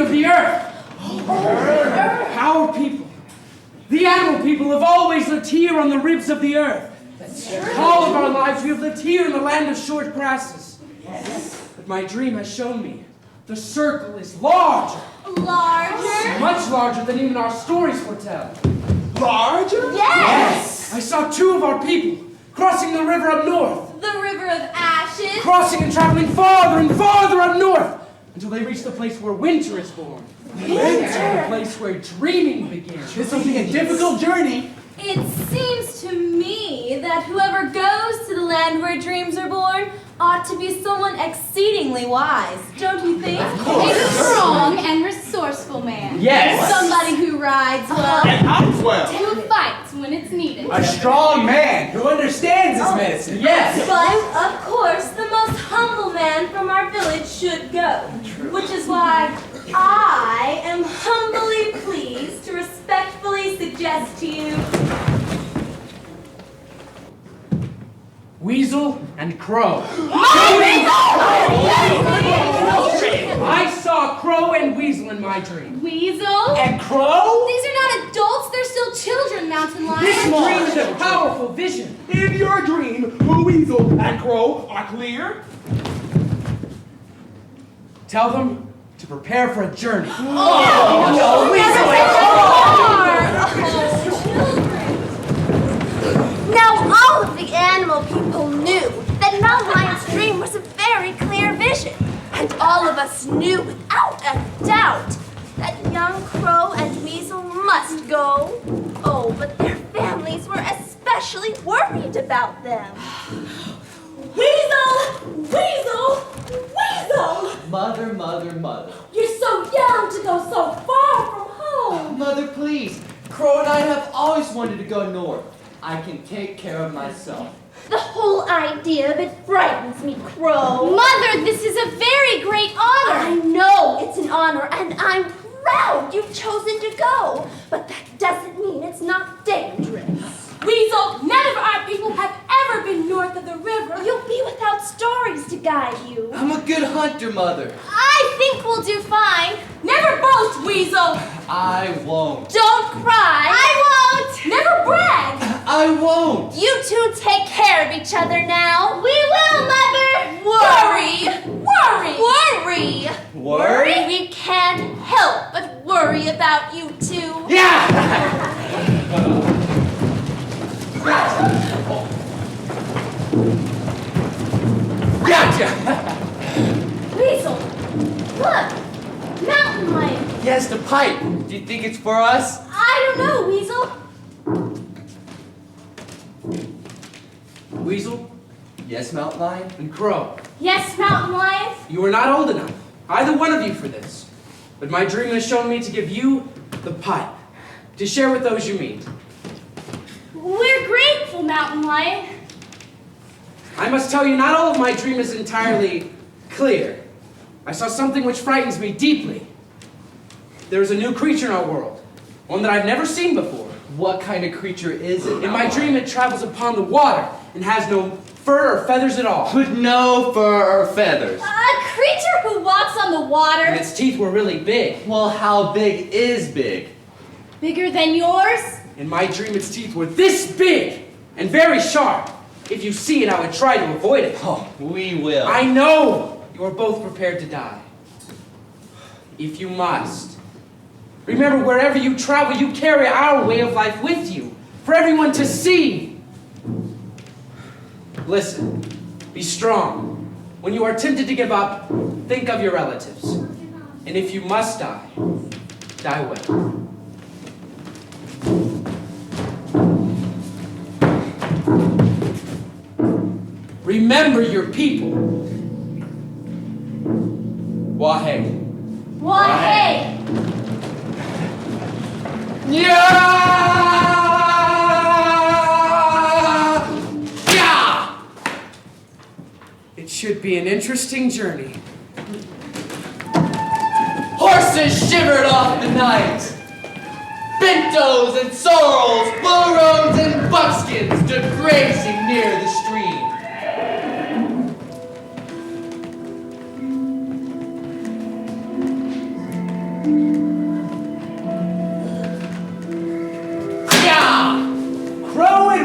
of the earth. Our people, the animal people, have always lived here on the ribs of the earth. All of our lives we have lived here in the land of short grasses. But my dream has shown me the circle is larger. Larger? Much larger than even our stories foretell. Larger? Yes! I saw two of our people crossing the river up north. The River of Ashes? Crossing and traveling farther and farther up north until they reach the place where winter is born. The place where dreaming begins. This will be a difficult journey. It seems to me that whoever goes to the land where dreams are born ought to be someone exceedingly wise, don't you think? A strong and resourceful man. Yes! Somebody who rides well. And I'm well. Who fights when it's needed. A strong man who understands his medicine. Yes! But, of course, the most humble man from our village should go. Which is why I am humbly pleased to respectfully suggest to you Weasel and Crow. I saw Crow and Weasel in my dream. Weasel? And Crow? These are not adults, they're still children, Mountain Lion. This dream is a powerful vision. In your dream, Weasel and Crow are clear? Tell them to prepare for a journey. Now all of the animal people knew that Mountain Lion's dream was a very clear vision. And all of us knew without a doubt that young Crow and Weasel must go. Oh, but their families were especially worried about them. Weasel! Weasel! Weasel! Mother, mother, mother. You're so young to go so far from home. Mother, please. Crow and I have always wanted to go north. I can take care of myself. The whole idea of it frightens me, Crow. Mother, this is a very great honor. I know it's an honor, and I'm proud you've chosen to go. But that doesn't mean it's not dangerous. Weasel, none of our people have ever been north of the river. You'll be without stories to guide you. I'm a good hunter, Mother. I think we'll do fine. Never boast, Weasel. I won't. Don't cry. I won't. Never brag. I won't. You two take care of each other now. We will, Mother. Worry. Worry? We can't help but worry about you two. Yeah! Gotcha! Weasel, look, Mountain Lion. Yes, the pipe. Do you think it's for us? I don't know, Weasel. Weasel Yes, Mountain Lion? and Crow. Yes, Mountain Lion. You are not old enough, either one of you, for this. But my dream has shown me to give you the pipe, to share with those you meet. We're grateful, Mountain Lion. I must tell you, not all of my dream is entirely clear. I saw something which frightens me deeply. There is a new creature in our world, one that I've never seen before. What kind of creature is it? In my dream, it travels upon the water and has no fur or feathers at all. With no fur or feathers. A creature who walks on the water. And its teeth were really big. Well, how big is big? Bigger than yours? In my dream, its teeth were this big and very sharp. If you see it, I would try to avoid it. Oh, we will. I know you are both prepared to die. If you must. Remember, wherever you travel, you carry our way of life with you, for everyone to see. Listen, be strong. When you are tempted to give up, think of your relatives. And if you must die, die well. Remember your people. Wahe. Wahe! Yeah! It should be an interesting journey. Horses shivered off the night. Pintos and sorrels, blue roans and buckskins stood grazing near the stream.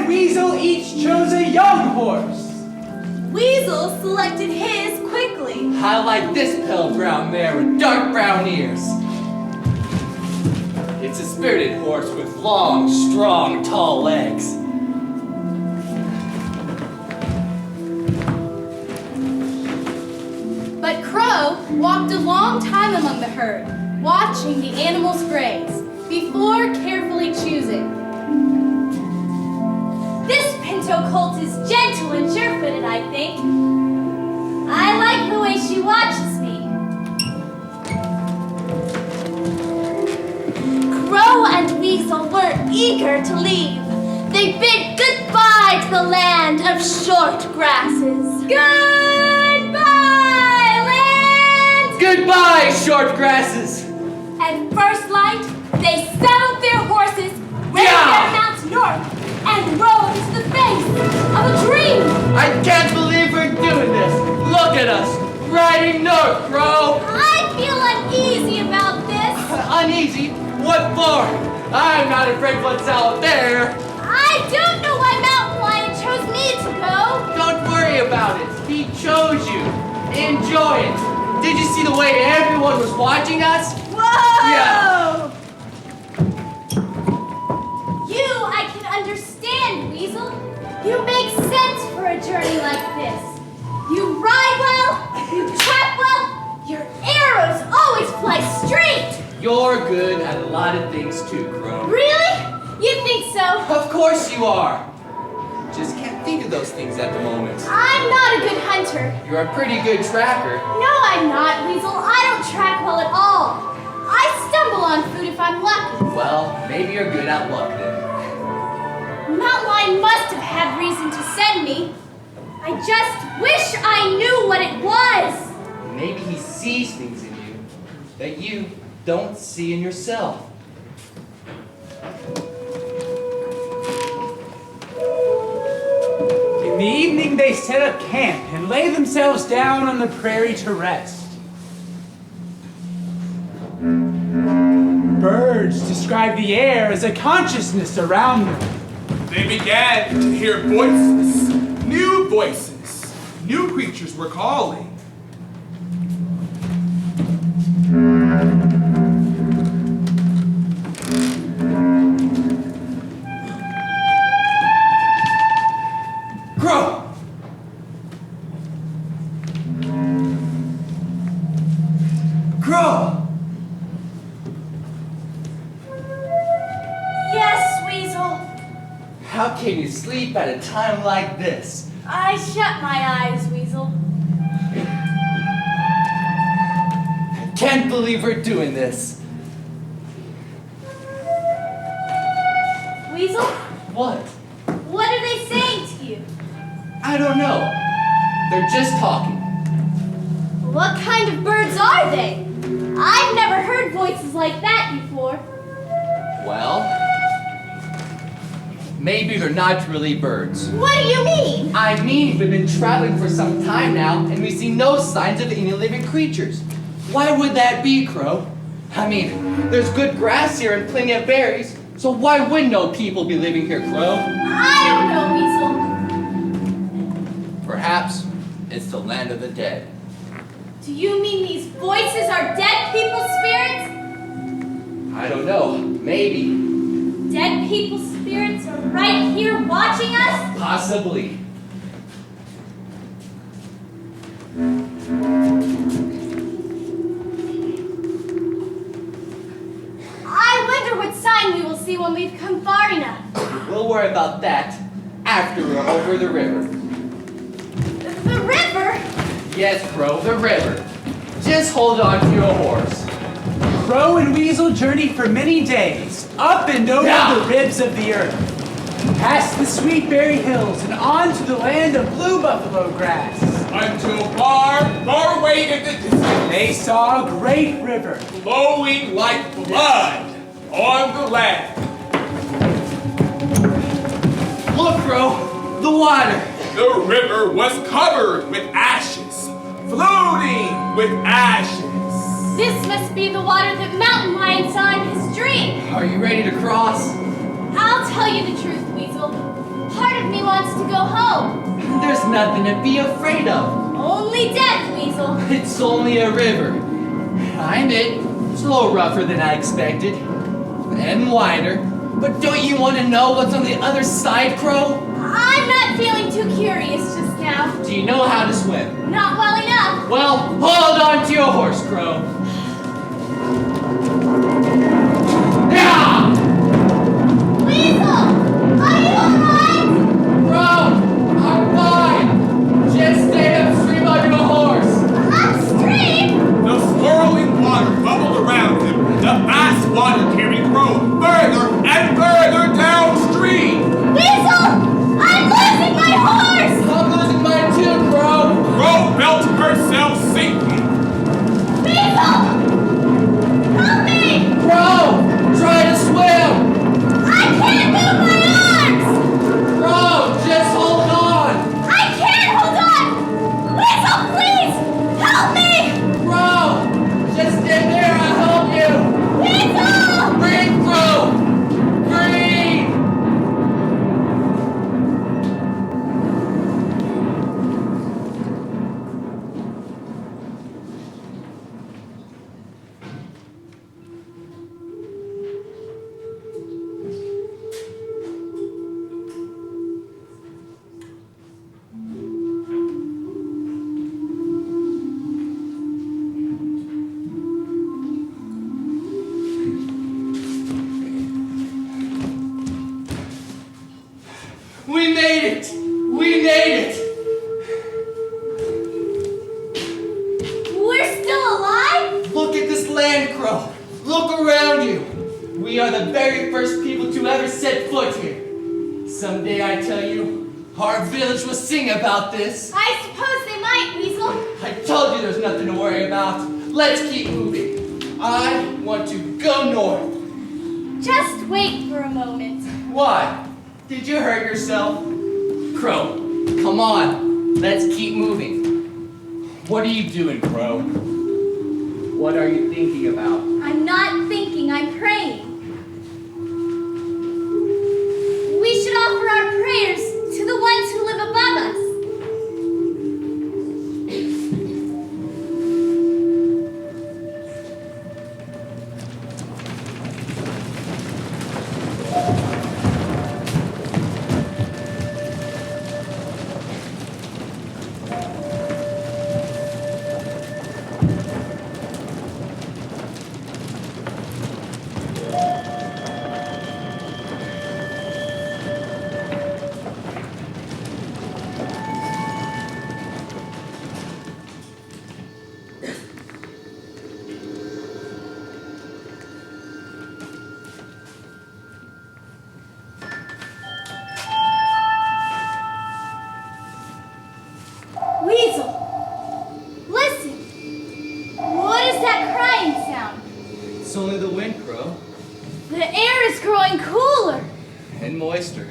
and Weasel each chose a young horse. Weasel selected his quickly. I like this pale brown mare with dark brown ears. It's a spirited horse with long, strong, tall legs. But Crow walked a long time among the herd, watching the animals graze, before carefully choosing. This pinto colt is gentle and sure-footed, I think. I like the way she watches me. Crow and Weasel were eager to leave. They bid goodbye to the land of short grasses. Goodbye, land! Goodbye, short grasses! At first light, they saddled their horses, reined their mounts north, and rode into the face of a dream. I can't believe we're doing this. Look at us, riding north, Crow. I feel uneasy about this. Uneasy? What for? I'm not afraid what's out there. I don't know why Mountain Lion chose me to go. Don't worry about it. He chose you. Enjoy it. Did you see the way everyone was watching us? Whoa! Yeah. You, I can understand, Weasel. You make sense for a journey like this. You ride well, you track well, your arrows always fly straight. You're good at a lot of things too, Crow. Really? You think so? Of course you are. Just can't think of those things at the moment. I'm not a good hunter. You're a pretty good tracker. No, I'm not, Weasel. I don't track well at all. I stumble on food if I'm lucky. Well, maybe you're good at luck then. Mountain Lion must have had reason to send me. I just wish I knew what it was. Maybe he sees things in you that you don't see in yourself. In the evening, they set up camp and lay themselves down on the prairie to rest. Birds describe the air as a consciousness around them. They began to hear voices, new voices. New creatures were calling. Crow! Crow! Yes, Weasel. How can you sleep at a time like this? I shut my eyes, Weasel. I can't believe we're doing this. Weasel, What? what are they saying to you? I don't know. They're just talking. What kind of birds are they? I've never heard voices like that before. Well, maybe they're not really birds. What do you mean? I mean, we've been traveling for some time now, and we see no signs of any living creatures. Why would that be, Crow? I mean, there's good grass here and plenty of berries, so why wouldn't no people be living here, Crow? I don't know, Weasel. Perhaps it's the land of the dead. Do you mean these voices are dead people's spirits? I don't know. Maybe. Dead people's spirits are right here watching us? Possibly. I wonder what sign we will see when we've come far enough. We'll worry about that after we're over the river. The river? Yes, Crow, the river. Just hold on to your horse. Crow and Weasel journeyed for many days, up and over the ribs of the earth, past the sweet berry hills and on to the land of blue buffalo grass. Until far, far away in the distance, They saw a great river. flowing like blood on the land. Look, Crow, the water. The river was covered with ashes, floating with ashes. This must be the water that Mountain Lion saw in his dream. Are you ready to cross? I'll tell you the truth, Weasel. wants to go home. There's nothing to be afraid of. Only death, Weasel. It's only a river. I admit, it's a little rougher than I expected. And wider. But don't you want to know what's on the other side, Crow? I'm not feeling too curious just now. Do you know how to swim? Not well enough. Well, hold on to your horse, Crow. Yeah! Weasel! Are you alright? Crow, I'm fine. Just stay upstream on your horse. Upstream? The swirling water bubbled around him. The fast water carried Crow further and further downstream. Weasel! I'm losing my horse! I'm losing mine too, Crow. Crow felt herself sinking. Weasel! Help me! Crow, try to swim. I can't move my arms! Crow, just hold on. I can't hold on! Weasel, please! Help me! Crow, just stay there. I'll help you. Weasel! Breathe, Crow. Breathe. We made it! We made it! We're still alive? Look at this land, Crow. Look around you. We are the very first people to ever set foot here. Someday, I tell you, our village will sing about this. I suppose they might, Weasel. I told you there's nothing to worry about. Let's keep moving. I want to go north. Just wait for a moment. Why? Did you hurt yourself? Crow, come on. Let's keep moving. What are you doing, Crow? What are you thinking about? I'm not thinking, I'm praying. We should offer our prayers to the ones who live above us. Weasel, listen. What is that crying sound? It's only the wind, Crow. The air is growing cooler. And moister.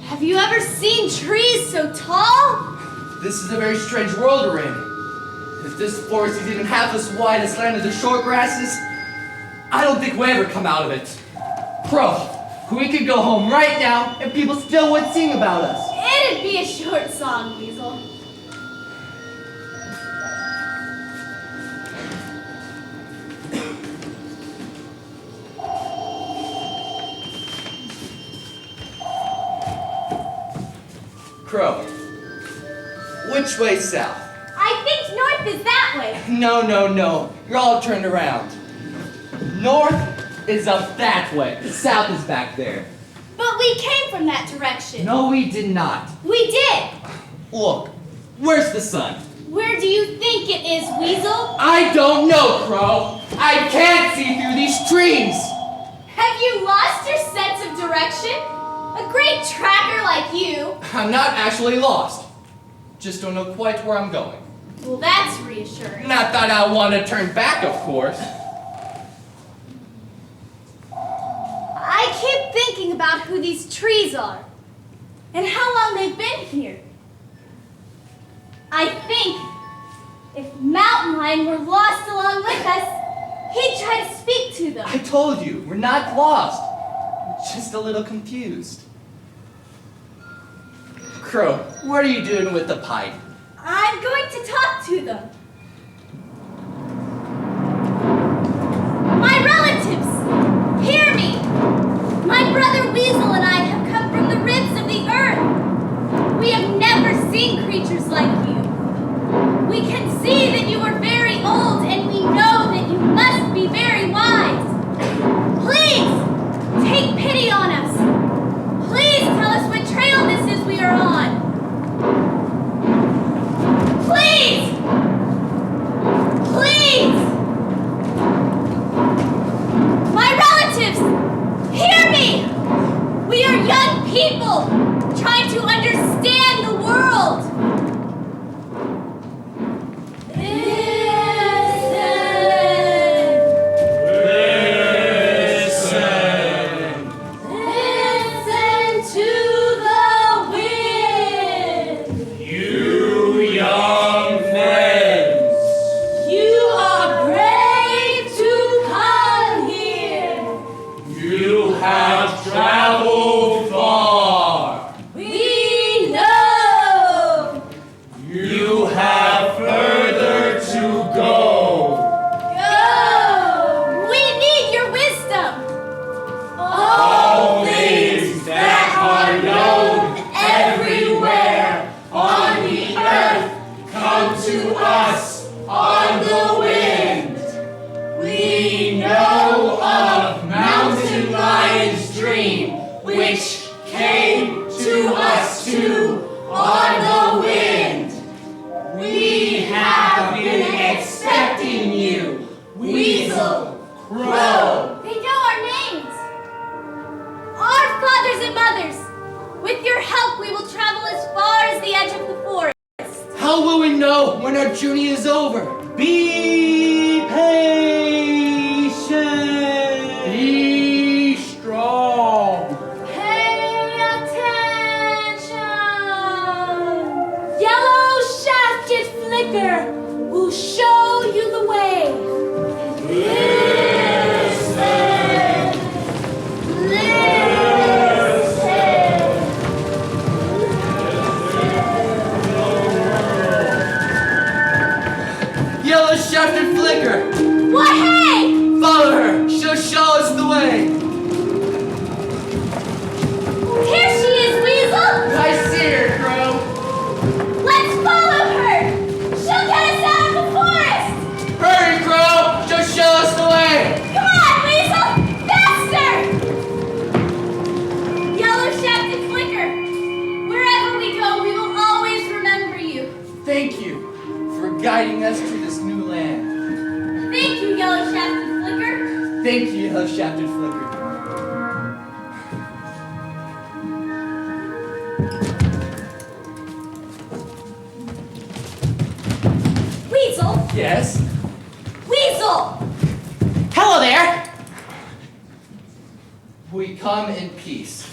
Have you ever seen trees so tall? This is a very strange world we're in. If this forest is even half as wide as land of the short grasses, I don't think we'll ever come out of it. Crow, we could go home right now and people still would sing about us. It'd be a short song, Weasel. Crow, which way south? I think north is that way. No, no, no. You're all turned around. North is up that way. South is back there. But we came from that direction. No, we did not. We did. Look, where's the sun? Where do you think it is, Weasel? I don't know, Crow. I can't see through these trees. Have you lost your sense of direction? A great tracker like you. I'm not actually lost. Just don't know quite where I'm going. Well, that's reassuring. Not that I want to turn back, of course. I keep thinking about who these trees are and how long they've been here. I think if Mountain Lion were lost along with us, he'd try to speak to them. I told you, we're not lost. just a little confused. Crow, what are you doing with the pipe? I'm going to talk to them. My relatives, hear me. My brother Weasel and I have come from the ribs of the earth. We have never seen creatures like you. We can see that you are very old, and we know that you must be very wise. Please, take pity on us. Please tell us what trail this is we are on. Please! Please! My relatives, hear me! We are young people trying to understand the world. which came to us too on the wind. We have been expecting you, Weasel, Crow. They know our names. Our fathers and mothers. With your help, we will travel as far as the edge of the forest. How will we know when our journey is over? Be patient. Be strong. Pay attention. Yellow shafted flicker will show you the way. Listen. Yellow shafted flicker. Why, hey! Follow her. She'll show us the way. Here she is, Weasel! I see her, Crow. Let's follow her! She'll get us out of the forest! Hurry, Crow. She'll show us the way. Come on, Weasel! Faster! Yellow shafted flicker. Wherever we go, we will always remember you. Thank you for guiding us to this new land. Thank you, yellow shafted flicker. Thank you, Yellow shafted flicker. Weasel! Yes? Weasel! Hello there! We come in peace.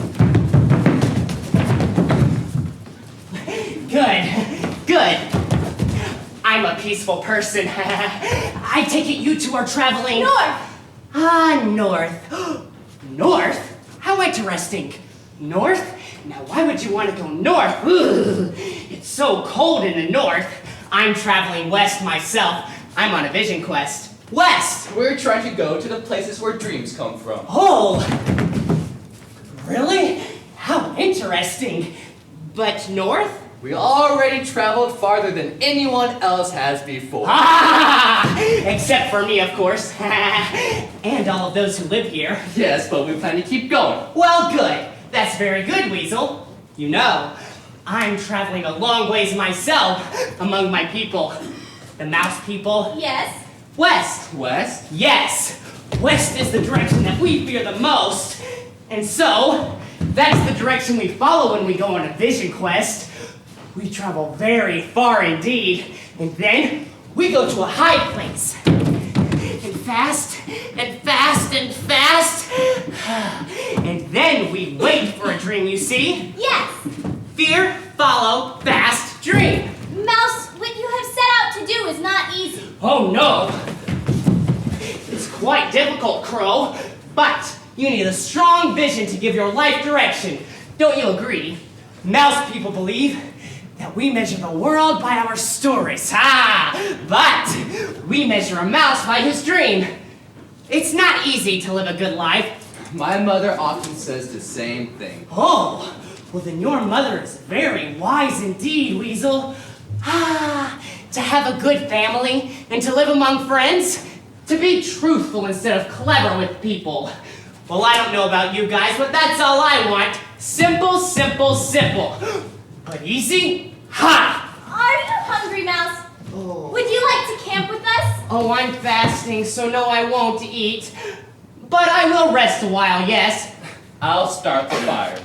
Good, good. I'm a peaceful person. I take it you two are traveling... North! North. North? How interesting. North? Now why would you want to go north? Ugh, it's so cold in the north. I'm traveling west myself. I'm on a vision quest. West! We're trying to go to the places where dreams come from. Oh! Really? How interesting. But north? We already traveled farther than anyone else has before. Ah! Except for me, of course. And all of those who live here. Yes, but we plan to keep going. Well, good. That's very good, Weasel. You know, I'm traveling a long ways myself among my people. The mouse people. Yes? West. West? Yes. West is the direction that we fear the most. And so, that's the direction we follow when we go on a vision quest. We travel very far indeed, and then we go to a high place. And fast, and fast, and fast. And then we wait for a dream, you see? Yes! Fear, follow, fast, dream. Mouse, what you have set out to do is not easy. Oh no! It's quite difficult, Crow, but You need a strong vision to give your life direction. Don't you agree? Mouse people believe that we measure the world by our stories. But we measure a mouse by his dream. It's not easy to live a good life. My mother often says the same thing. Oh, well then your mother is very wise indeed, Weasel. To have a good family and to live among friends. To be truthful instead of clever with people. Well, I don't know about you guys, but that's all I want. Simple, simple, simple. But easy? Ha! Are you hungry, Mouse? Oh. Would you like to camp with us? Oh, I'm fasting, so no, I won't eat. But I will rest a while, yes. I'll start the fire.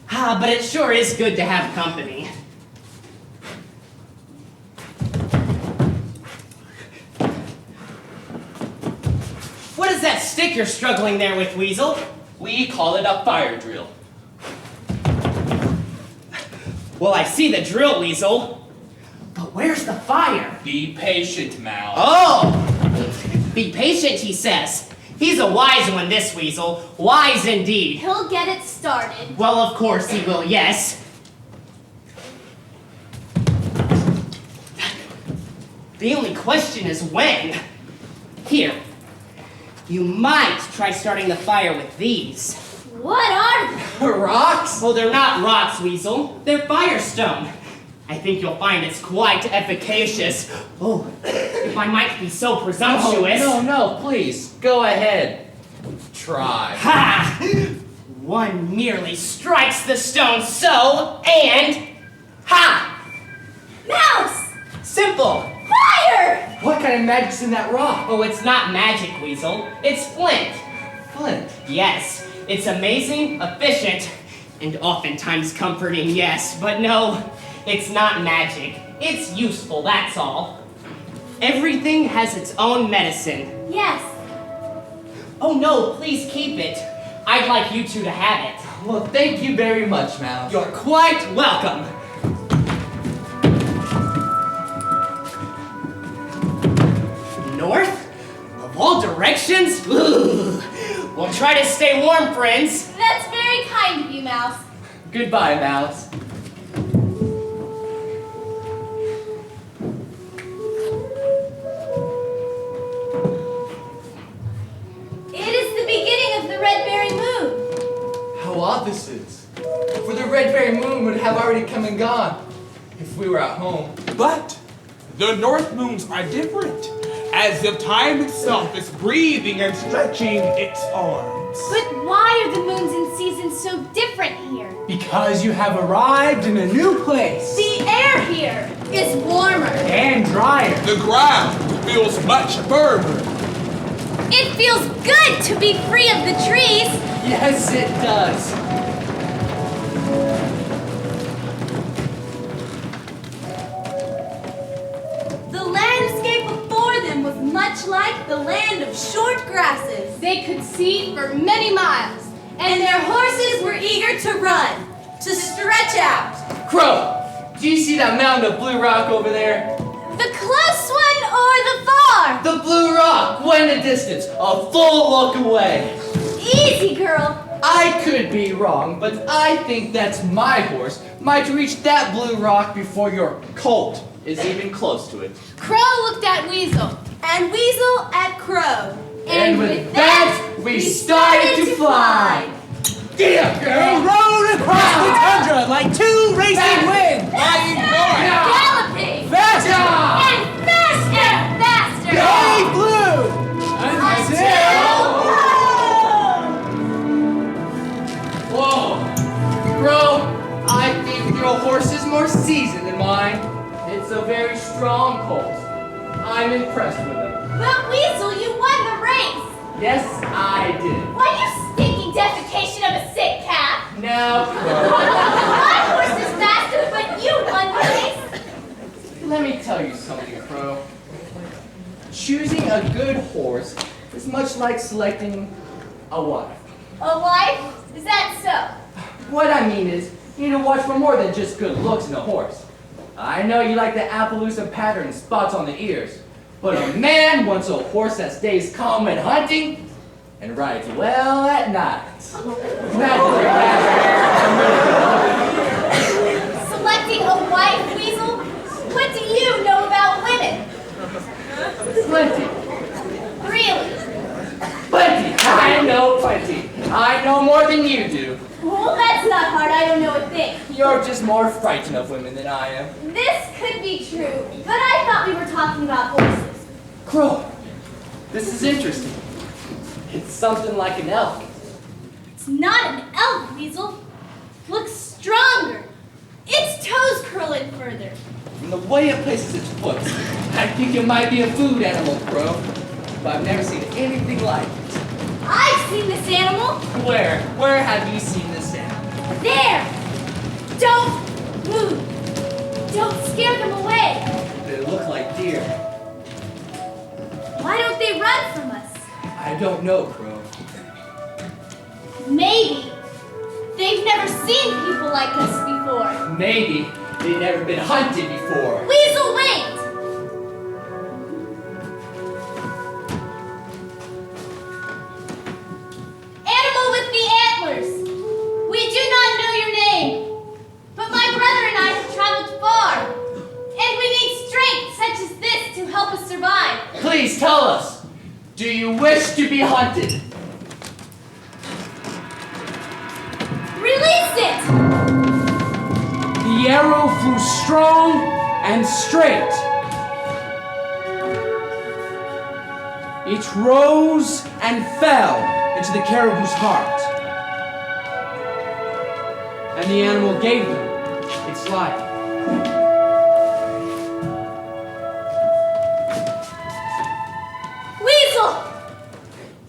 But it sure is good to have company. What is that stick you're struggling there with, Weasel? We call it a fire drill. Well, I see the drill, Weasel. But where's the fire? Be patient, Mouse. Oh! Be patient, he says. He's a wise one, this Weasel. Wise indeed. He'll get it started. Well, of course he will, yes. The only question is when. Here. You might try starting the fire with these. What are they? Rocks? Oh, they're not rocks, Weasel. They're firestone. I think you'll find it's quite efficacious. Oh, if I might be so presumptuous. Oh, no, please. Go ahead. Try. Ha! One merely strikes the stone so, and... Ha! Mouse! Simple. Fire! What kind of magic's in that rock? Oh, it's not magic, Weasel. It's flint. Flint. Yes, it's amazing, efficient, and oftentimes comforting, yes. But no, it's not magic. It's useful, that's all. Everything has its own medicine. Yes. Oh no, please keep it. I'd like you two to have it. Well, thank you very much, Mouse. You're quite welcome. North? Of all directions? Ugh. We'll try to stay warm, friends. That's very kind of you, Mouse. Goodbye, Mouse. It is the beginning of the red-berry moon. How odd this is. For the red-berry moon would have already come and gone if we were at home. But the north moons are different, as if time itself is breathing and stretching its arms. But why are the moons in season so different here? Because you have arrived in a new place. The air here is warmer. And drier. The ground feels much firmer. It feels good to be free of the trees. Yes, it does. The landscape before them was much like the land of short grasses. They could see for many miles, And their horses were eager to run, to stretch out. Crow, do you see that mound of blue rock over there? the close one or the far. The blue rock, way in the distance, a full look away. Easy, girl. I could be wrong, but I think that's my horse might reach that blue rock before your colt is even close to it. Crow looked at Weasel. And Weasel at Crow. And with that, we started to fly. Get up, They girl! rode across the tundra like two racing winds. Flying north! Galloping. Faster! And faster. And faster. They flew until... Whoa! Bro, I think your horse is more seasoned than mine. It's a very strong colt. I'm impressed with him. But Weasel, you won the race. Yes, I did. Why, you stinking defecation of a sick calf. Now, Crow, My horse is faster, but you won the race. let me tell you something, Crow. Choosing a good horse is much like selecting a wife. A wife? Is that so? What I mean is, you need to watch for more than just good looks in a horse. I know you like the Appaloosa pattern spots on the ears, but a man wants a horse that stays calm when hunting and rides well at night. Selecting a wife, Weasel? What do you know about women? Plenty. Really? Plenty. I know plenty. I know more than you do. Well, that's not hard. I don't know a thing. You're just more frightened of women than I am. This could be true, but I thought we were talking about horses. Crow, this is interesting. It's something like an elk. It's not an elk, Weasel. Looks stronger. Its toes curl in further. From the way it places its foot, I think it might be a food animal, Crow. But I've never seen anything like it. I've seen this animal. Where? Where have you seen this animal? There. Don't move. Don't scare them away. They look like deer. Why don't they run from us? I don't know, Crow. Maybe they've never seen people like us before. Maybe they've never been hunted before. Weasel, wait! Animal with the antlers. We do not know your name, but my brother and I have traveled far, and we need strength such as this to help us survive. Please tell us, do you wish to be hunted? Release it! The arrow flew strong and straight. It rose and fell into the caribou's heart. And the animal gave them its life. Weasel!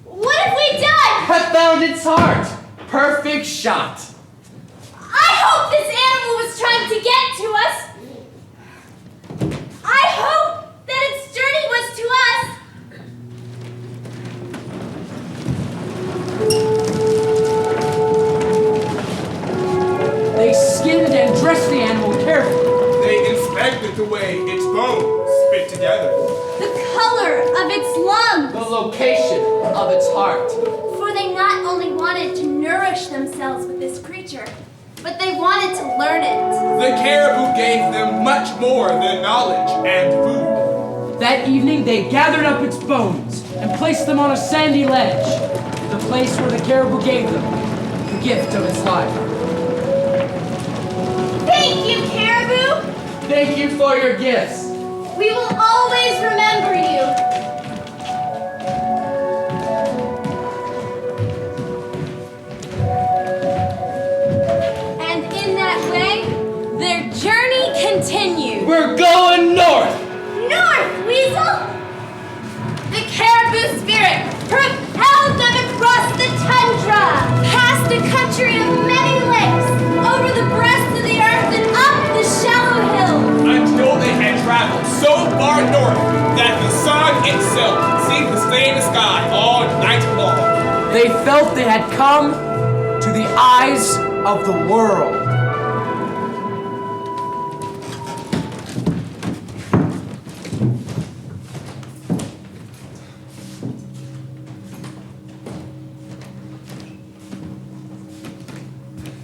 What have we done? Have found its heart. Perfect shot. I hope this animal was trying to get to us. I hope that its journey was to us. They skinned and dressed the animal carefully. They inspected the way its bones fit together. The color of its lungs. The location of its heart. For they not only wanted to nourish themselves with this creature, but they wanted to learn it. The caribou gave them much more than knowledge and food. That evening, they gathered up its bones and placed them on a sandy ledge, the place where the caribou gave them the gift of its life. Thank you, caribou. Thank you for your gifts. We will always remember you. And in that way, their journey continued. We're going north. North, Weasel! The caribou spirit propelled them across the tundra, past a country of many lakes, over the breast of the earth and up the shallow hills. Until they had traveled so far north that the sun itself seemed to stay in the sky all night long. They felt they had come to the eyes of the world.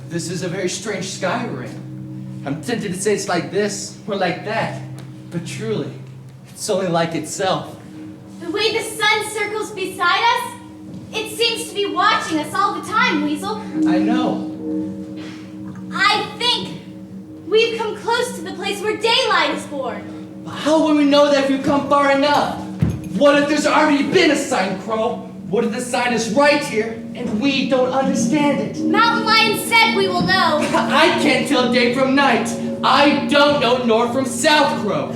This is a very strange sky we're in. I'm tempted to say it's like this or like that, but truly, it's only like itself. The way the sun circles beside us, it seems to be watching us all the time, Weasel. I know. I think we've come close to the place where daylight is born. But how will we know that if we've come far enough? What if there's already been a sign, Crow? What if the sign is right here and we don't understand it? Mountain Lion said we will know. I can't tell day from night. I don't know north from south, Crow.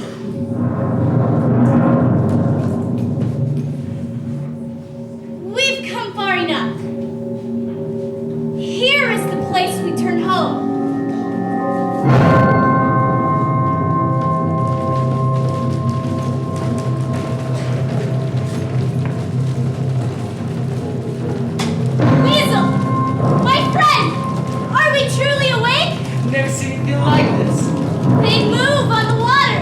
We've come far enough. Here is the place we turn home. Weasel! My friend! Are we truly awake? Never seen anything like this. They move on the water.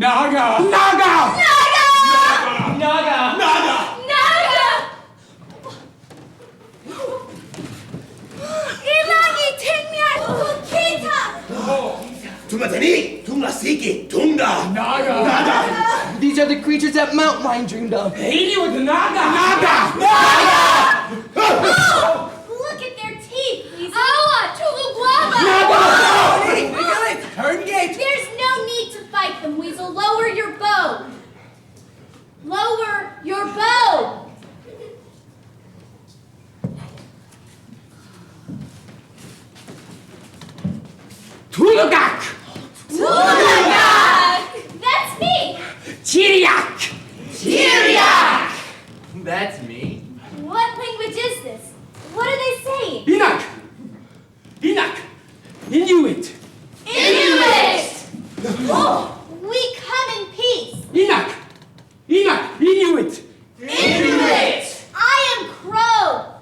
Naga! Naga! Naga! Ilagi, take me out! Kita! Tumatani, tumasiki, tunda. Naga! These are the creatures that Mountain Lion dreamed of. Hit you with the Naga! Look at their teeth, Weasel. Awa, Tuluguava! Turn gate! There's no need to fight them, Weasel. Lower your bow. Lower your bow. Tulugak! That's me. Chiriak! That's me. What language is this? What are they saying? Inak! Inuit! Oh, we come in peace. Inuit! I am Crow.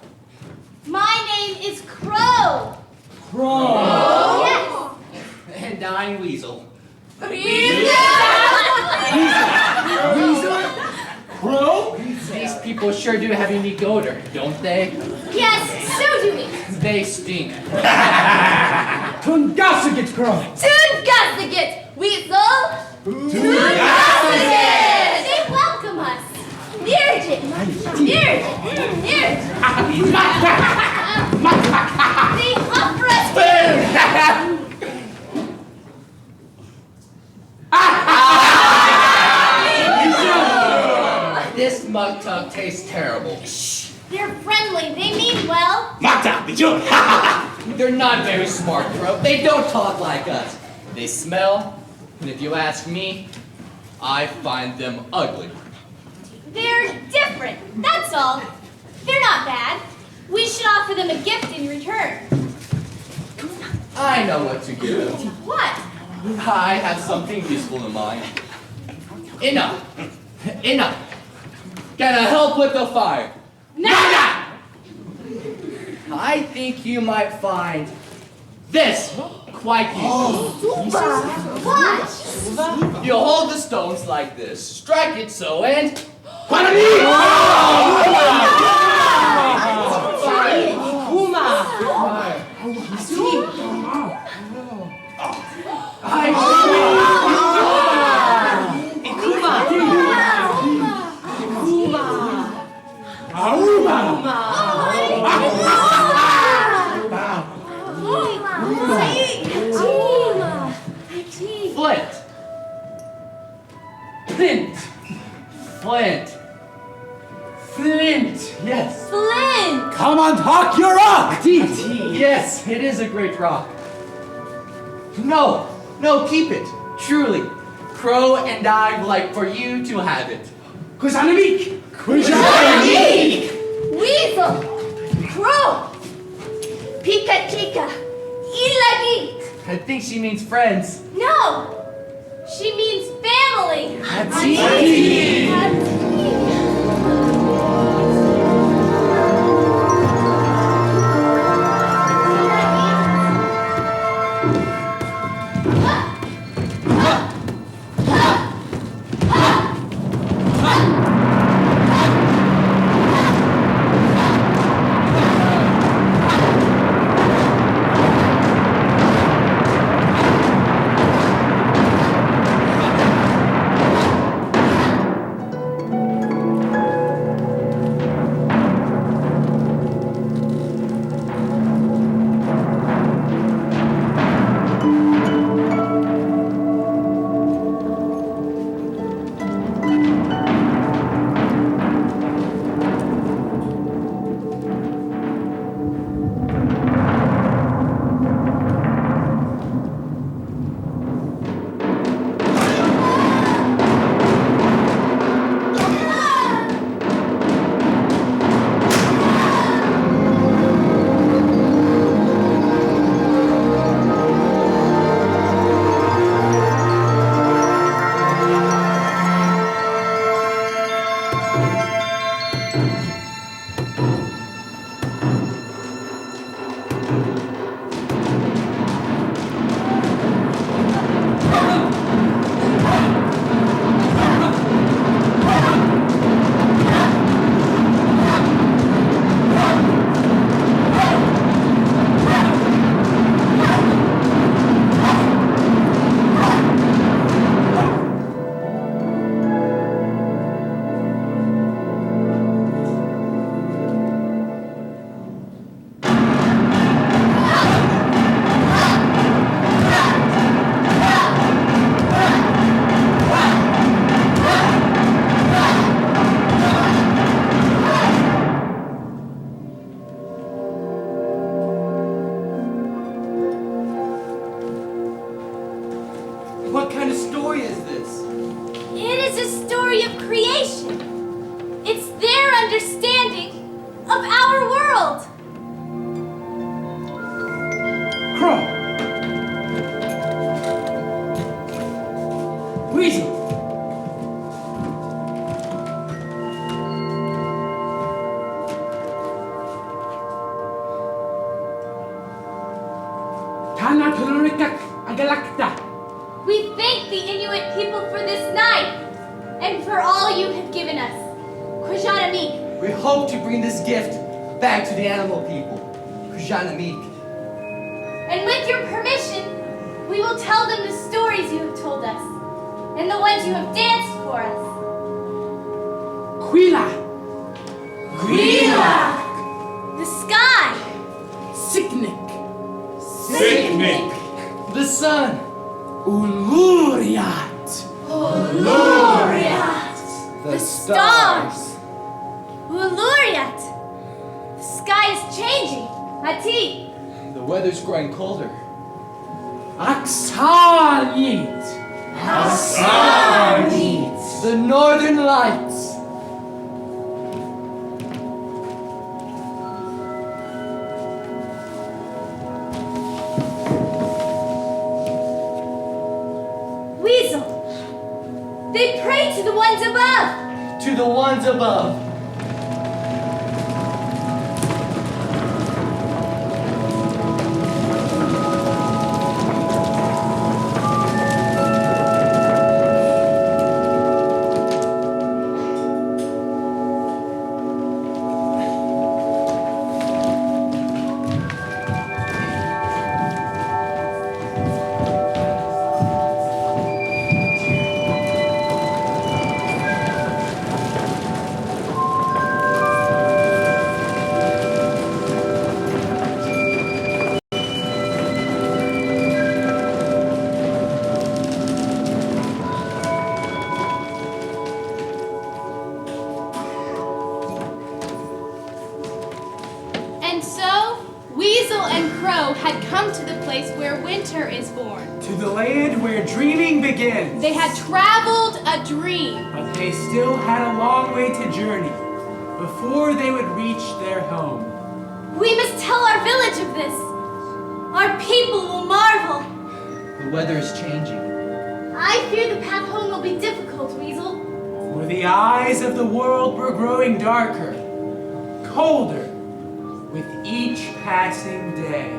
My name is Crow. Yes. And I'm Weasel. Crow? These people sure do have a unique odor, don't they? Yes, so do we. They stink. Tungasagit Crow! Tungasagit, Weasel. Tungasagit. They welcome us. Nearjit. They offer us food. This mug tug tastes terrible. They're friendly. They mean well. They're not very smart, Crow. They don't talk like us. They smell, and if you ask me, I find them ugly. They're different. That's all. They're not bad. We should offer them a gift in return. I know what to give them. What? I have something useful in mind. Enough. Can I help with the fire? Naga! I think you might find this quite useful. What? You hold the stones like this, strike it so, and... Flint. Yes. Flint! Come on, talk your rock! Yes, it is a great rock. No, keep it. Truly. Crow and I would like for you to have it. Kuzanamik! Weasel! Crow! Pika Tika! Ilagi! I think she means friends. No! She means family! Anakrikak agalakta. We thank the Inuit people for this night and for all you have given us. Kwajanamik. We hope to bring this gift back to the animal people. Kujanamik. And with your permission, we will tell them the stories you have told us and the ones you have danced for us. Quila. Quila. The sky. Siknik. Picnic. The sun. Uluriat. Uluriat. The stars. Uluriat. The sky is changing. Ati. The weather's growing colder. Aksalit. The northern lights. Weasel. They pray to the ones above. To the ones above. And so, Weasel and Crow had come to the place where winter is born. To the land where dreaming begins. They had traveled a dream. But they still had a long way to journey before they would reach their home. We must tell our village of this. Our people will marvel. The weather is changing. I fear the path home will be difficult, Weasel. For the eyes of the world were growing darker, colder, with each passing day.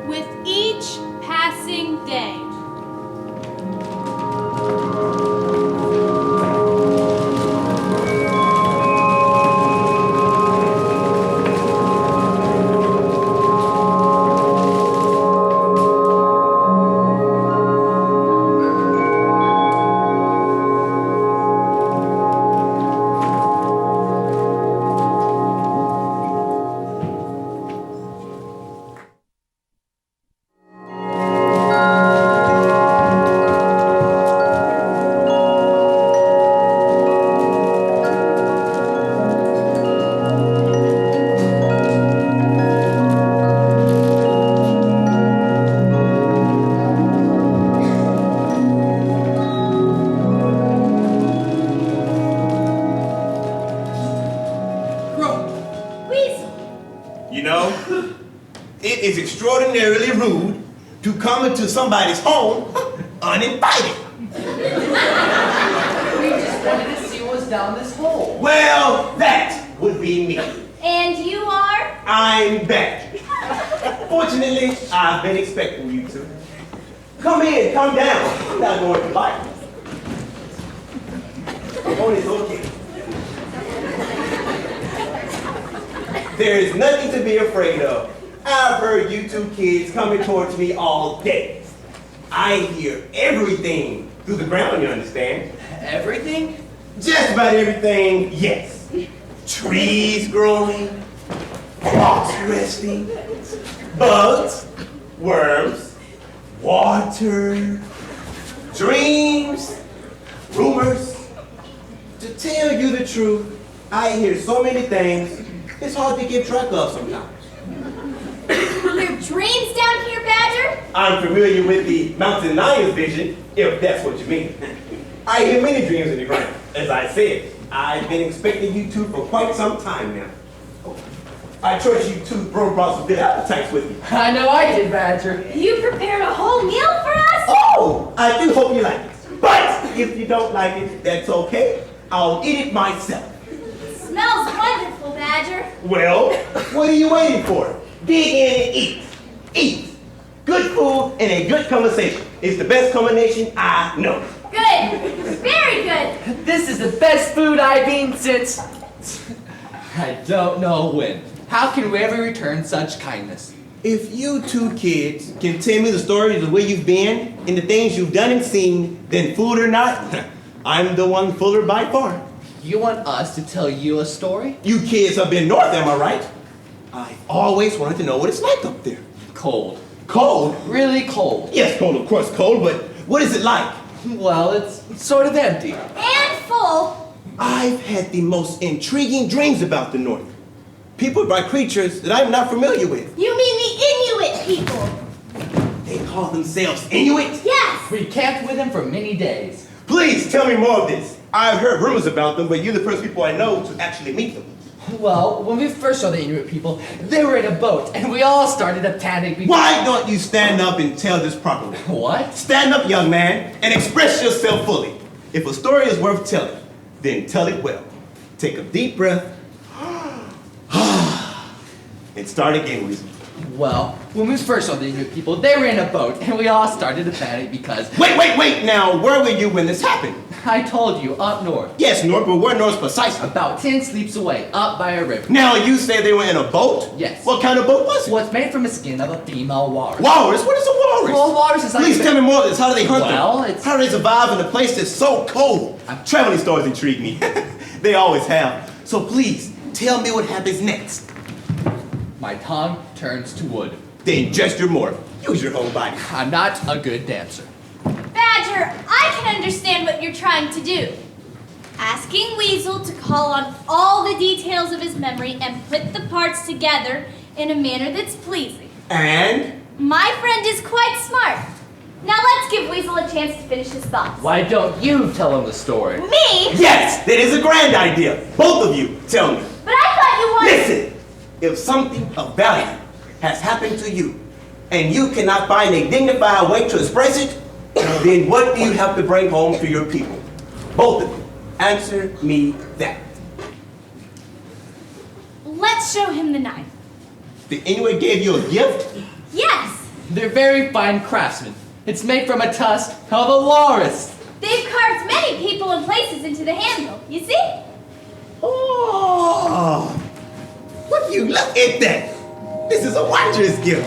With each passing day. It is extraordinarily rude to come into somebody's home uninvited. We just wanted to see what was down this hole. Well, that would be me. And you are? I'm back. Fortunately, I've been expecting you to. Come in, come down. I'm not going to bite. Oh, it's okay. There is nothing to be afraid of. I've heard you two kids coming towards me all day. I hear everything through the ground, you understand? Everything? Just about everything, yes. Trees growing, clocks resting, bugs, worms, water, dreams, rumors. To tell you the truth, I hear so many things, it's hard to keep track of sometimes. There are dreams down here, Badger? I'm familiar with the mountain lion's vision, if that's what you mean. I hear many dreams in the ground. As I said, I've been expecting you two for quite some time now. I trust you two brought some good appetites with you. I know I did, Badger. You prepared a whole meal for us? Oh, I do hope you like it. But if you don't like it, that's okay. I'll eat it myself. It smells wonderful, Badger. Well, what are you waiting for? Dig in and eat. Eat. Good food and a good conversation. It's the best combination I know. Good. Very good. This is the best food I've eaten since... I don't know when. How can we ever return such kindness? If you two kids can tell me the stories of where you've been and the things you've done and seen, then food or not, I'm the one fuller by far. You want us to tell you a story? You kids have been north, am I right? I've always wanted to know what it's like up there. Cold. Cold? Really cold. Yes, cold, of course, cold, but what is it like? Well, it's sort of empty. And full. I've had the most intriguing dreams about the north. People by creatures that I'm not familiar with. You mean the Inuit people? They call themselves Inuit? Yes. We camped with them for many days. Please tell me more of this. I've heard rumors about them, but you're the first people I know to actually meet them. Well, when we first saw the Inuit people, they were in a boat, and we all started to panic because... Why don't you stand up and tell this properly? What? Stand up, young man, and express yourself fully. If a story is worth telling, then tell it well. Take a deep breath, and start again, Weasel. Well, when we first saw the Inuit people, they were in a boat, and we all started to panic because... Wait! Now, where were you when this happened? I told you, up north. Yes, north, but where north precisely? About 10 sleeps away, up by a river. Now, you say they were in a boat? Yes. What kind of boat was it? Well, it's made from the skin of a female walrus. Walrus? What is a walrus? Well, walrus is like... Please tell me more of this. How do they hunt Well, them? it's... How do they survive in a place that's so cold? Traveling stories intrigue me. They always have. So please, tell me what happens next. My tongue turns to wood. Then gesture more. Use your whole body. I'm not a good dancer. Badger, I can understand what you're trying to do. Asking Weasel to call on all the details of his memory and put the parts together in a manner that's pleasing. And? My friend is quite smart. Now let's give Weasel a chance to finish his thoughts. Why don't you tell him the story? Me? Yes, that is a grand idea. Both of you, tell me. But I thought you wanted... Listen, if something of value has happened to you, and you cannot find a dignified way to express it, then what do you have to bring home to your people? Both of you, answer me that. Let's show him the knife. The Inuit gave you a gift? Yes. They're very fine craftsmen. It's made from a tusk of a walrus. They've carved many people and places into the handle. You see? Oh, would you look at that? This is a wondrous gift.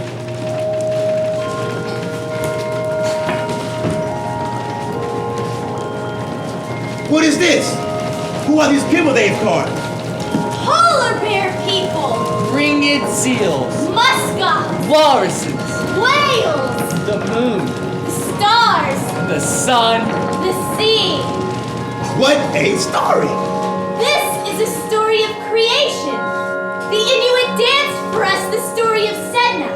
What is this? Who are these people they've carved? Polar bear people. Ringed seals. Muskox. Walruses. Whales. The moon. The stars. The sun. The sea. What a story! This is a story of creation. The Inuit danced for us the story of Sedna,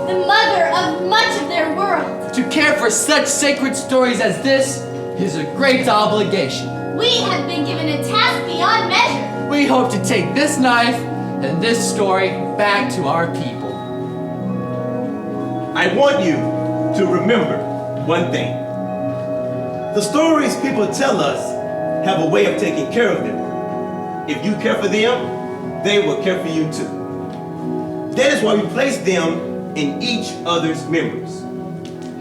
the mother of much of their world. To care for such sacred stories as this is a great obligation. We have been given a task beyond measure. We hope to take this knife and this story back to our people. I want you to remember one thing. The stories people tell us have a way of taking care of them. If you care for them, they will care for you too. That is why we place them in each other's memories.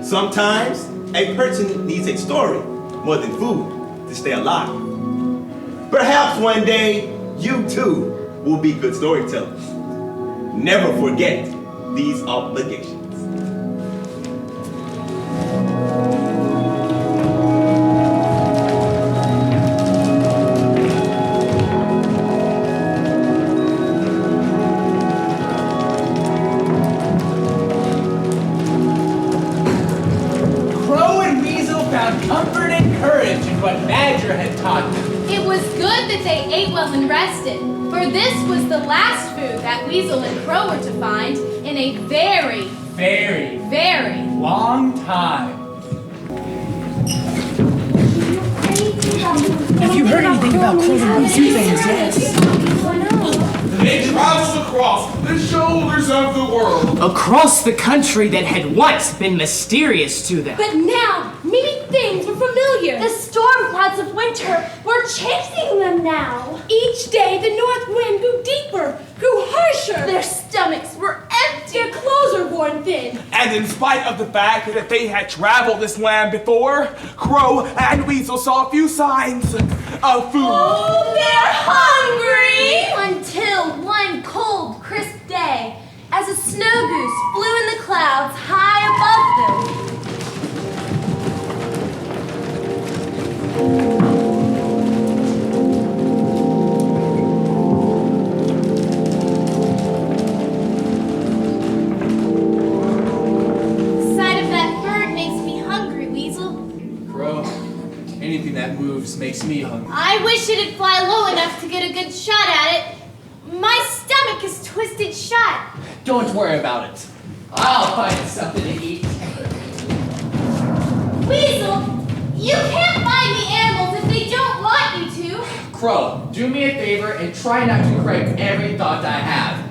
Sometimes a person needs a story more than food to stay alive. Perhaps one day you too will be good storytellers. Never forget these obligations. Comfort and courage in what Badger had taught them. It was good that they ate well and rested, for this was the last food that Weasel and Crow were to find in a very, Very long time. Have you heard anything about Crow and Weasel fans yet? They traveled across the shoulders of the world. Across the country that had once been mysterious to them. But now, many things were familiar. The storm clouds of winter were chasing them now. Each day, the north wind grew deeper, grew harsher. Their stomachs were empty. Their clothes were worn thin. And in spite of the fact that they had traveled this land before, Crow and Weasel saw a few signs of food. Oh, they're hungry! Until one cold, crisp day, as a snow goose flew in the clouds high above them. The sight of that bird makes me hungry, Weasel. Crow, anything that moves makes me hungry. I wish it'd fly low enough to get a good shot at it. My stomach is twisted shut. Don't worry about it. I'll find something to eat. Weasel, you can't find the animals if they don't want you to. Crow, do me a favor and try not to correct every thought I have.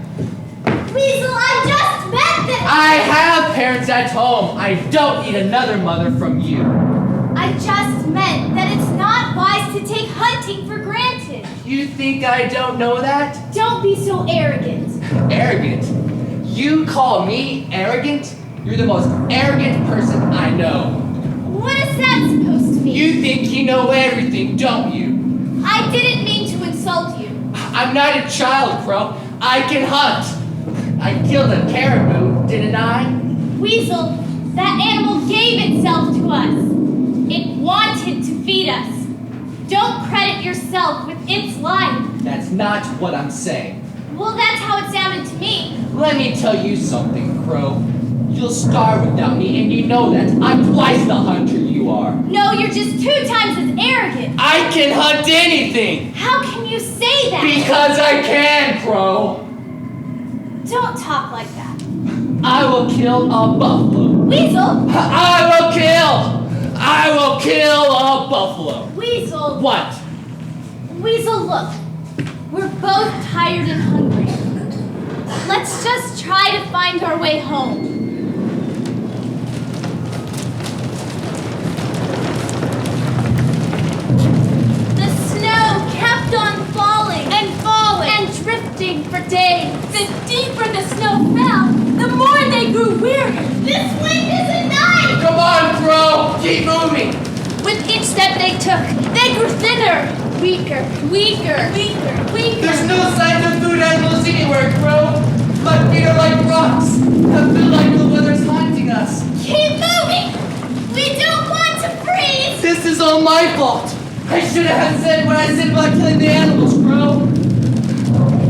Weasel, I just meant that. I have parents at home. I don't need another mother from you. I just meant that it's not wise to take hunting for granted. You think I don't know that? Don't be so arrogant. Arrogant? You call me arrogant? You're the most arrogant person I know. What is that supposed to mean? You think you know everything, don't you? I didn't mean to insult you. I'm not a child, Crow. I can hunt. I killed a caribou, didn't I? Weasel, that animal gave itself to us. It wanted to feed us. Don't credit yourself with its life. That's not what I'm saying. Well, that's how it sounded to me. Let me tell you something, Crow. You'll starve without me, and you know that. I'm twice the hunter you are. No, you're just 2 times as arrogant. I can hunt anything! How can you say that? Because I can, Crow! Don't talk like that. I will kill a buffalo. Weasel! I will kill a buffalo. Weasel! What? Weasel, look. We're both tired and hungry. Let's just try to find our way home. The snow kept on falling and falling and drifting for days. The deeper the snow fell, the more they grew weary. This wind isn't nice! Come on, Crow! Keep moving! With each step they took, they grew thinner, weaker, weaker, weaker, weaker. There's no signs of food animals anywhere, Crow! My feet are like rocks! I feel like the weather's haunting us! Keep moving! We don't want to freeze! This is all my fault! I should have said what I said about killing the animals, Crow!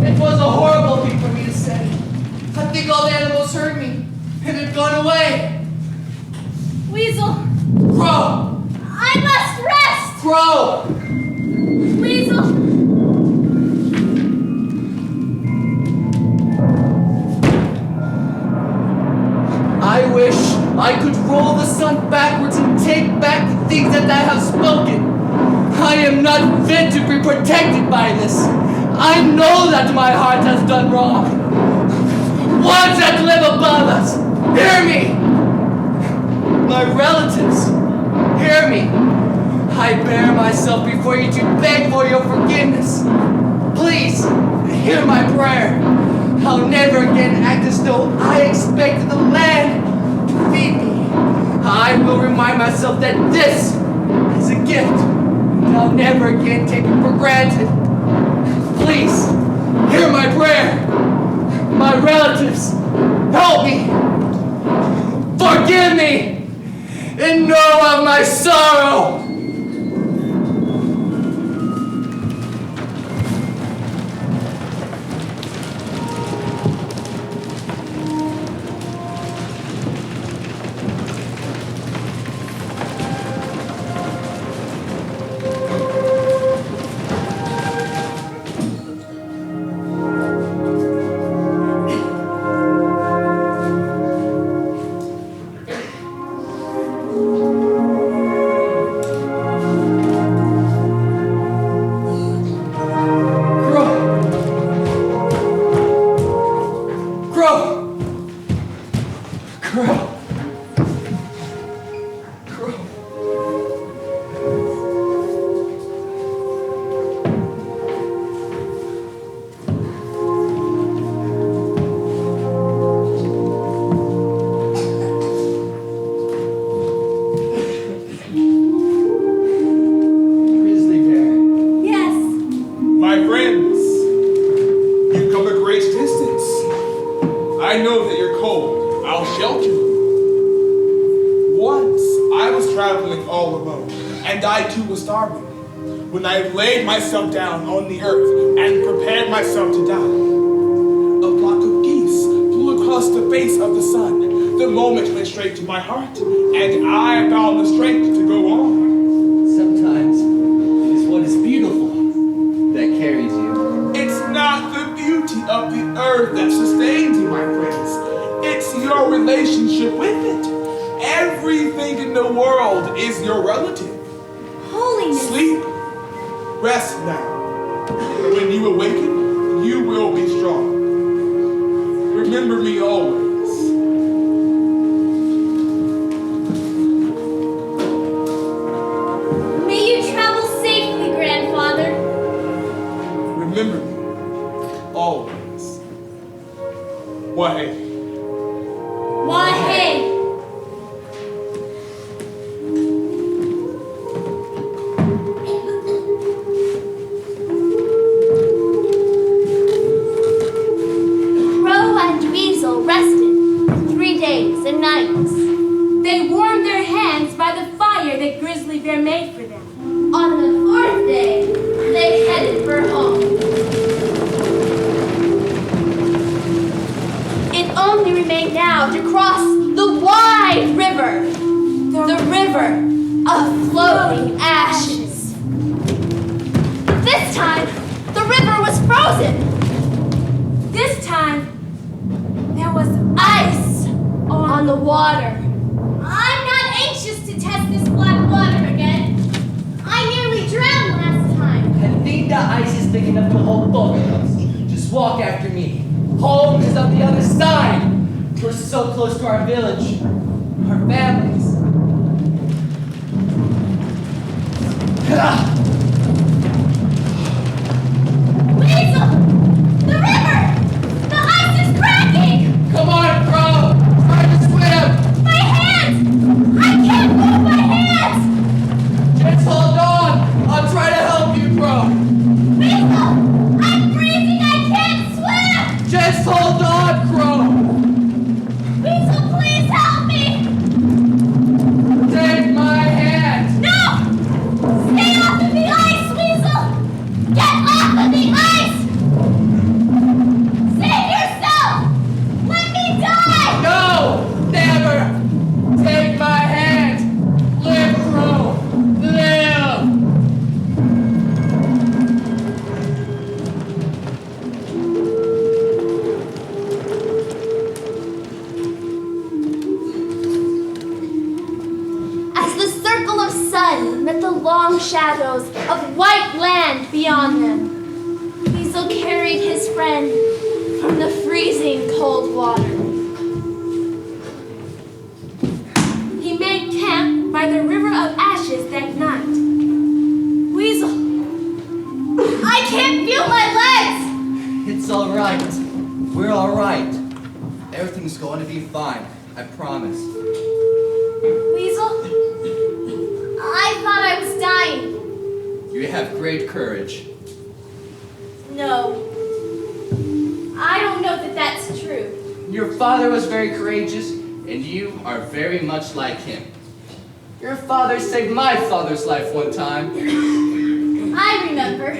It was a horrible thing for me to say. I think all the animals heard me, and have gone away. Weasel, Crow! I must rest! Crow! Weasel! I wish I could roll the sun backwards and take back the things that I have spoken. I am not fit to be protected by this. I know that my heart has done wrong. Ones that live above us, hear me. My relatives, hear me. I bear myself before you to beg for your forgiveness. Please, hear my prayer. I'll never again act as though I expected the land to feed me. I will remind myself that this is a gift, and I'll never again take it for granted. Please, hear my prayer. My relatives, help me. Forgive me, and know of my sorrow. traveling all alone, and I too was starving. When I laid myself down on the earth and prepared myself to die, a flock of geese flew across the face of the sun. The moment went straight to my heart, and I found the strength to go on. Sometimes it is what is beautiful that carries you. It's not the beauty of the earth that sustains you, my friends. It's your relationship with it. Everything in the world is your relative. Holiness. Sleep, rest now. When you awaken, you will be strong. Remember me always. May you travel safely, grandfather. Remember me always. Why? Why, hey. Crow and Weasel rested 3 days and nights. They warmed their hands by the fire that Grizzly Bear made for them. On the 4th day, they headed for home. It only remained now to cross the wide river, the river of floating ashes. But this time, the river was frozen. This time, there was Ice on the water. I'm not anxious to test this black water again. I nearly drowned last time. I think the ice is big enough to hold both of us. Just walk after me. Home is on the other side. We're so close to our village, our families. Weasel! The river! The ice is cracking! Come on, Crow! Try to swim! My hands! I can't move my hands! Just hold on! I'll try to help you, Crow! Weasel! I'm freezing! I can't swim! Just hold on, Crow! Weasel, please help me! Take my hand! No! Stay off of the ice, Weasel! Get off of the ice! Save yourself! Let me die! No! Never! Take my hand! Live, Crow! Live! As the circle of sun met the long shadows of white land beyond them, Weasel carried his friend from the freezing cold water. He made camp by the river of ashes that night. Weasel, I can't feel my legs! It's all right. We're all right. Everything's going to be fine. I promise. Weasel, I thought I was dying. You have great courage. No. I don't know that that's true. Your father was very courageous, and you are very much like him. Your father saved my father's life one time. I remember.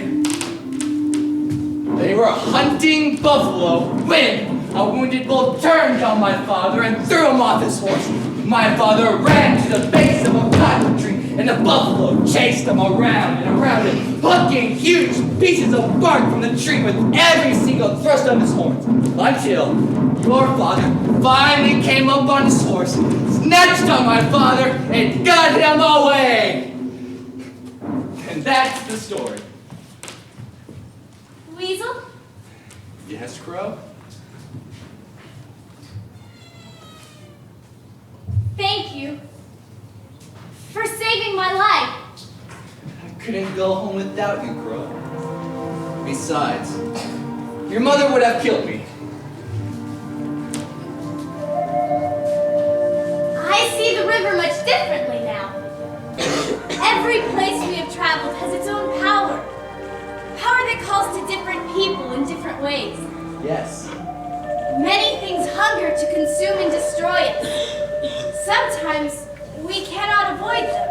They were hunting buffalo when a wounded bull turned on my father and threw him off his horse. My father ran to the base of a cotton tree, and the buffalo chased him around and around it, plucking huge pieces of bark from the tree with every single thrust of his horns, until your father finally came up on his horse, snatched on my father, and got him away. And that's the story. Weasel? Yes, Crow? Thank you for saving my life. I couldn't go home without you, Crow. Besides, your mother would have killed me. I see the river much differently now. Every place we have traveled has its own power. Power that calls to different people in different ways. Yes. Many things hunger to consume and destroy us. Sometimes we cannot avoid them.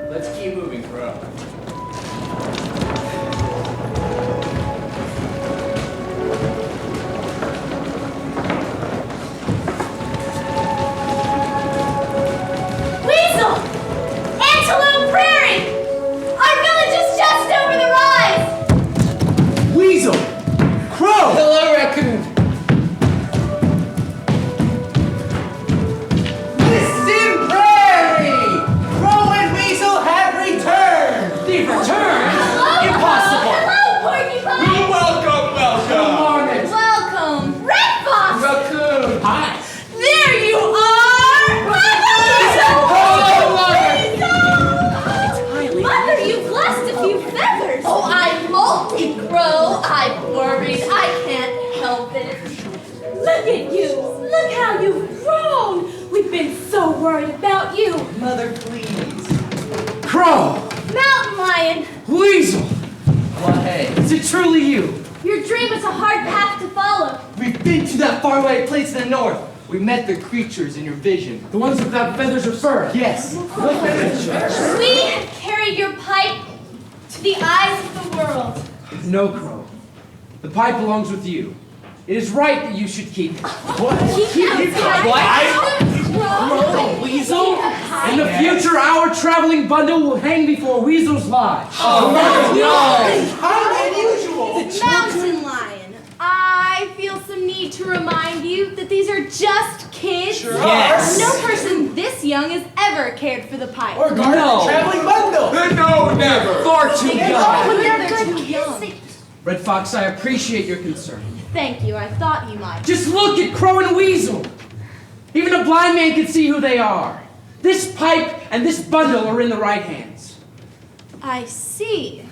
Let's keep moving, Crow. Weasel! Antelope Prairie! Our village is just over the rise! Weasel! Crow! Hello, Raccoon. Listen, Prairie! Crow and Weasel have returned! They've returned? Impossible! Hello, Porcupine! Welcome! Marmot! Welcome! Red Fox! Raccoon. Hi! There you are! Mother, you've lost a few feathers! Oh, I'm moldy, Crow. I'm worried. I can't help it. Look at you! Look how you've grown! We've been so worried about you! Mother, please. Crow! Mountain Lion! Weasel! Well, hey, Is it truly you? Your dream was a hard path to follow. we've been to that faraway place in the north. We met the creatures in your vision. The ones without feathers or fur? Yes. We have carried your pipe to the eyes of the world. No, Crow. The pipe belongs with you. It is right that you should keep it. Weasel? In the future, our traveling bundle will hang before Weasel's lodge. How unusual! Mountain Lion, I feel some need to remind you that these are just kids. Yes. No person this young has ever cared for the pipe. Or guarded No. the traveling bundle! No, never! Far too young. When they're good kids. Red Fox, I appreciate your concern. Thank you, I thought you might. Just look at Crow and Weasel. Even a blind man can see who they are. This pipe and this bundle are in the right hands. I see.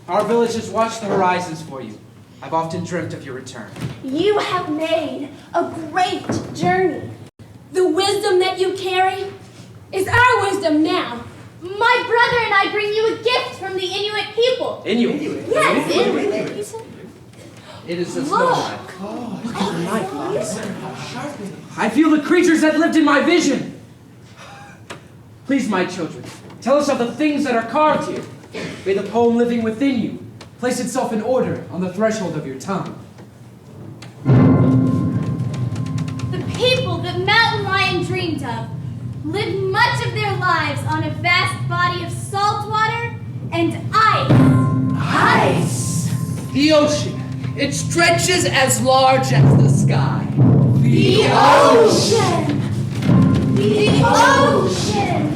Our village has watched the horizons for you. I've often dreamt of your return. You have made a great journey. The wisdom that you carry is our wisdom now. My brother and I bring you a gift from the Inuit people. Inuit. Yes, Inuit, he said. It is a Look. snowman. I feel the creatures that lived in my vision. Please, my children, tell us of the things that are carved here. May the poem living within you place itself in order on the threshold of your tongue. The people that Mountain Lion dreamed of lived much of their lives on a vast body of salt water and ice. The ocean. It stretches as large as the sky. The ocean! The ocean!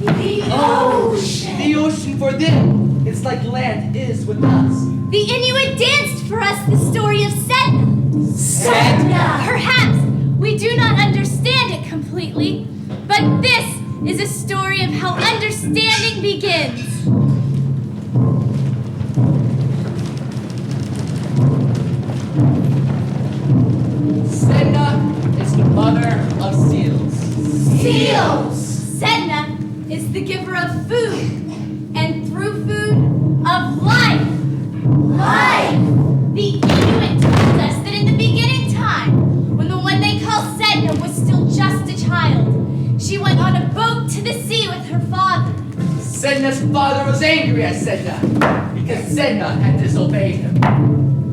The ocean! The ocean for them. It's like land is with us. The Inuit danced for us the story of Sedna. Sedna. Perhaps we do not understand it completely, but this is a story of how understanding begins. Sedna is the mother of seals. Seals! Sedna is the giver of food, and through food, of life. Life! The Inuit told us that in the beginning time, when the one they call Sedna was still just a child, she went on a boat to the sea with her father. Sedna's father was angry at Sedna because Sedna had disobeyed him.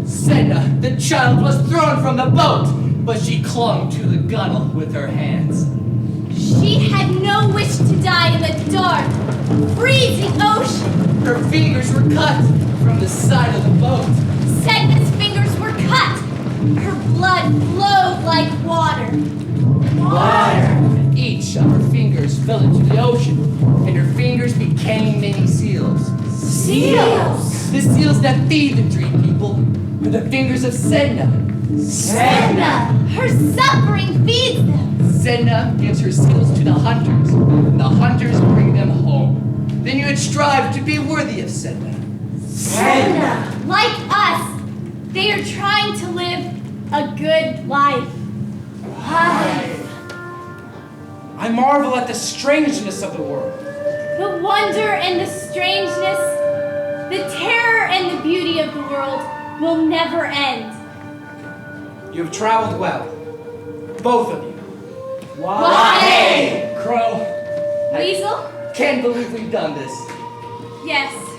Sedna, the child, was thrown from the boat, but she clung to the gunwale with her hands. She had no wish to die in the dark, freezing ocean. Her fingers were cut from the side of the boat. Sedna's fingers were cut. Her blood flowed like water. Water! Each of her fingers fell into the ocean, and her fingers became many seals. Seals! The seals that feed the tree people were the fingers of Sedna. Sedna! Her suffering feeds them. Sedna gives her seals to the hunters, and the hunters bring them home. Then you would strive to be worthy of Sedna. Sedna! Like us, they are trying to live a good life. I marvel at the strangeness of the world. The wonder and the strangeness, the terror and the beauty of the world will never end. You have traveled well, both of you. Why? Crow, Weasel? Can't believe we've done this. Yes.